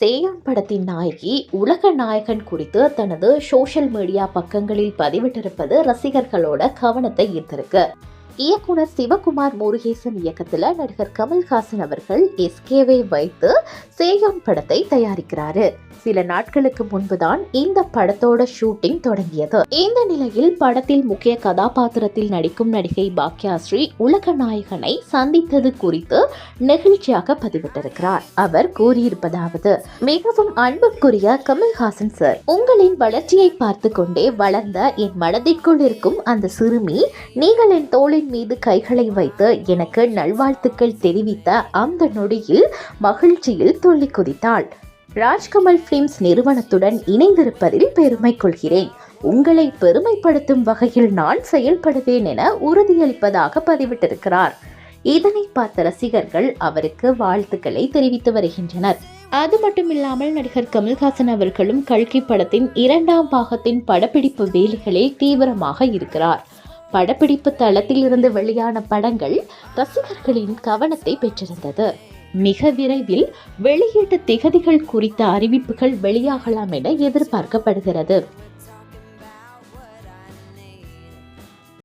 சேயான் படத்தின் நாயகி உலக நாயகன் குறித்து தனது சோஷியல் மீடியா பக்கங்களில் பதிவிட்டிருப்பது ரசிகர்களோட கவனத்தை ஈர்த்திருக்கு. இயக்குனர் சிவகுமார் முருகேசன் இயக்கத்துல நடிகர் கமல்ஹாசன் அவர்கள் எஸ்கேவை வைத்து சேயான் படத்தை தயாரிக்கிறாரு. சில நாட்களுக்கு முன்புதான் இந்த படத்தோட ஷூட்டிங் தொடங்கியது. இந்த நிலையில் படத்தில் முக்கிய கதாபாத்திரத்தில் நடிக்கும் நடிகை பாக்யாஸ்ரீ உலக நாயகனை சந்தித்தது குறித்து நெகிழ்ச்சியாக பதிவிட்டிருக்கிறார். அவர் கூறியிருப்பதாவது: மிகவும் அன்புக்குரிய கமல்ஹாசன் சார், உங்களின் வளர்ச்சியை பார்த்து கொண்டே வளர்ந்த என் மனதிற்குள் இருக்கும் அந்த சிறுமி நீங்கள் என் தோளின் மீது கைகளை வைத்து எனக்கு நல்வாழ்த்துக்கள் தெரிவித்த அந்த நொடியில் மகிழ்ச்சியில் துள்ளி குதித்தாள். ராஜ்கமல் பிலிம்ஸ் நிறுவனத்துடன் இணைந்திருப்பதில் பெருமை கொள்கிறேன். உங்களை பெருமைப்படுத்தும் வகையில் நான் செயல்படுவேன் என உறுதியளிப்பதாக பதிவிட்டிருக்கிறார். இதனை பார்த்த ரசிகர்கள் அவருக்கு வாழ்த்துக்களை தெரிவித்து வருகின்றனர். அது மட்டுமில்லாமல் நடிகர் கமல்ஹாசன் அவர்களும் கல்கி படத்தின் 2ஆம் பாகத்தின் படப்பிடிப்பு வேலைகளில் தீவிரமாக இருக்கிறார். படப்பிடிப்பு தளத்தில் இருந்து வெளியான படங்கள் ரசிகர்களின் கவனத்தை பெற்றிருந்தது. மிக விரைவில் வெளியீட்டு திகதிகள் குறித்த அறிவிப்புகள் வெளியாகலாம் என எதிர்பார்க்கப்படுகிறது.